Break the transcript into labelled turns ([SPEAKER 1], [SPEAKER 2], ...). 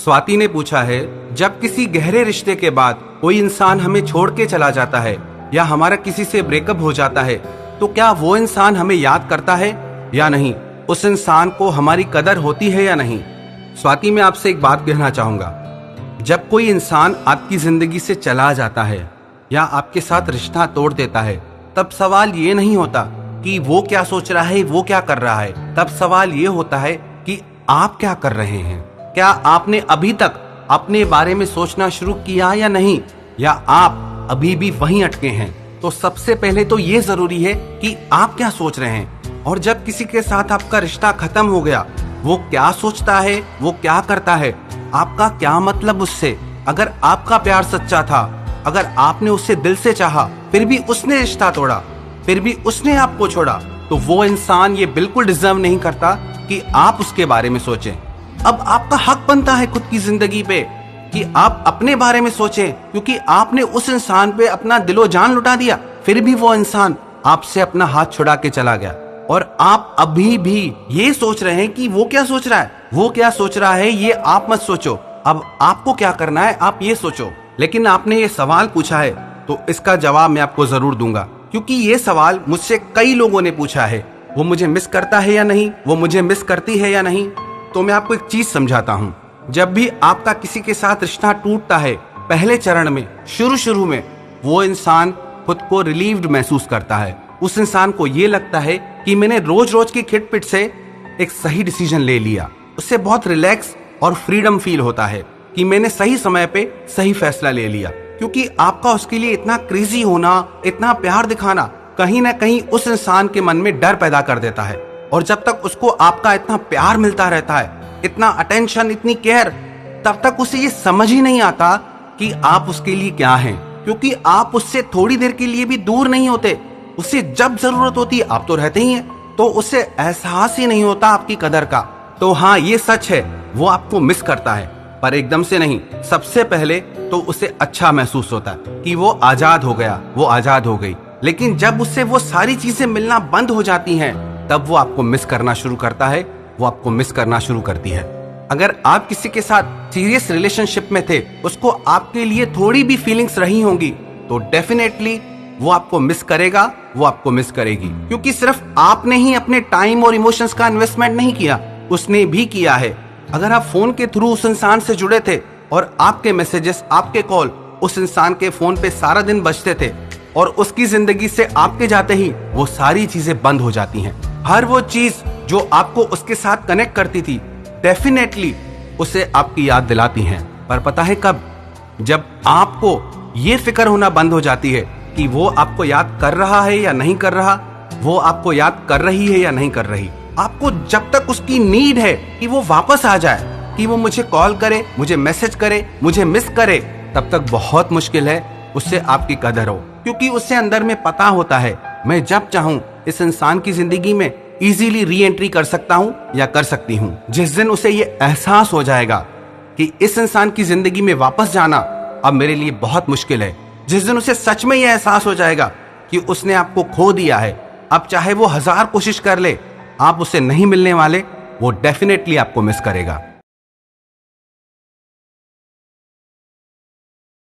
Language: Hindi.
[SPEAKER 1] स्वाति ने पूछा है, जब किसी गहरे रिश्ते के बाद कोई इंसान हमें छोड़ के चला जाता है या हमारा किसी से ब्रेकअप हो जाता है, तो क्या वो इंसान हमें याद करता है या नहीं? उस इंसान को हमारी कदर होती है या नहीं? स्वाति, मैं आपसे एक बात कहना चाहूंगा, जब कोई इंसान आपकी जिंदगी से चला जाता है या आपके साथ रिश्ता तोड़ देता है, तब सवाल ये नहीं होता कि वो क्या सोच रहा है, वो क्या कर रहा है। तब सवाल ये होता है कि आप क्या कर रहे हैं। क्या आपने अभी तक अपने बारे में सोचना शुरू किया या नहीं, या आप अभी भी वहीं अटके हैं? तो सबसे पहले तो ये जरूरी है कि आप क्या सोच रहे हैं। और जब किसी के साथ आपका रिश्ता खत्म हो गया, वो क्या सोचता है, वो क्या करता है, आपका क्या मतलब उससे? अगर आपका प्यार सच्चा था, अगर आपने उससे दिल से चाहा, फिर भी उसने रिश्ता तोड़ा, फिर भी उसने आपको छोड़ा, तो वो इंसान ये बिल्कुल डिजर्व नहीं करता कि आप उसके बारे में सोचें। अब आपका हक बनता है खुद की जिंदगी पे कि आप अपने बारे में सोचें, क्योंकि आपने उस इंसान पे अपना दिलो जान लुटा दिया, फिर भी वो इंसान आपसे अपना हाथ छुड़ा के चला गया। और आप अभी भी ये सोच रहे हैं कि वो क्या सोच रहा है, वो क्या सोच रहा है, ये आप मत सोचो। अब आपको क्या करना है, आप ये सोचो। लेकिन आपने ये सवाल पूछा है, तो इसका जवाब मैं आपको जरूर दूंगा, क्योंकि ये सवाल मुझसे कई लोगों ने पूछा है। वो मुझे मिस करता है या नहीं, वो मुझे मिस करती है या नहीं। तो मैं आपको एक चीज समझाता हूँ। जब भी आपका किसी के साथ रिश्ता टूटता है, पहले चरण में, शुरू में, वो इंसान खुद को रिलीव्ड महसूस करता है। उस इंसान को ये लगता है कि मैंने रोज की खिटपिट से एक सही डिसीजन ले लिया। उससे बहुत रिलैक्स और फ्रीडम फील होता है कि मैंने सही समय पे सही फैसला ले लिया। क्योंकि आपका उसके लिए इतना क्रेजी होना, इतना प्यार दिखाना, कहीं ना कहीं उस इंसान के मन में डर पैदा कर देता है। और जब तक उसको आपका इतना प्यार मिलता रहता है, इतना अटेंशन, इतनी केयर, तब तक उसे ये समझ ही नहीं आता कि आप उसके लिए क्या हैं। क्योंकि आप उससे थोड़ी देर के लिए भी दूर नहीं होते। उसे जब जरूरत होती है आप तो रहते ही हैं, तो उसे एहसास ही नहीं होता आपकी कदर का। तो हाँ, ये सच है, वो आपको मिस करता है, पर एकदम से नहीं। सबसे पहले तो उसे अच्छा महसूस होता है कि वो आजाद हो गया, वो आजाद हो गई। लेकिन जब उससे वो सारी चीजें मिलना बंद हो जाती हैं, तब वो आपको मिस करना शुरू करता है, वो आपको मिस करना शुरू करती है। अगर आप किसी के साथ सीरियस रिलेशनशिप में थे, उसको आपके लिए थोड़ी भी फीलिंग्स रही होंगी, तो डेफिनेटली वो आपको मिस करेगा, वो आपको मिस करेगी। क्योंकि सिर्फ आपने ही अपने टाइम और इमोशंस का इन्वेस्टमेंट नहीं किया, उसने भी किया है। अगर आप फोन के थ्रू उस इंसान से जुड़े थे और आपके मैसेजेस, आपके कॉल उस इंसान के फोन पे सारा दिन बजते थे, और उसकी जिंदगी से आपके जाते ही वो सारी चीजें बंद हो जाती हैं। हर वो चीज जो आपको उसके साथ कनेक्ट करती थी, डेफिनेटली उसे आपकी याद दिलाती हैं। पर पता है कब? जब आपको ये फिक्र होना बंद हो जाती है कि वो आपको याद कर रहा है या नहीं कर रहा, वो आपको याद कर रही है या नहीं कर रही। आपको जब तक उसकी नीड है कि वो वापस आ जाए, कि वो मुझे कॉल करे, मुझे मैसेज करे, मुझे मिस करे, तब तक बहुत मुश्किल है उससे आपकी कदर हो। क्योंकि उससे अंदर में पता होता है, मैं जब चाहूं इस इंसान की जिंदगी में इजीली री एंट्री कर सकता हूं या कर सकती हूं। जिस दिन उसे ये एहसास हो जाएगा कि इस इंसान की जिंदगी में वापस जाना अब मेरे लिए बहुत मुश्किल है, जिस दिन उसे सच में ये एहसास हो जाएगा कि उसने आपको खो दिया है, अब चाहे वो 1000 कोशिश कर ले, आप उससे नहीं मिलने वाले, वो डेफिनेटली आपको मिस करेगा।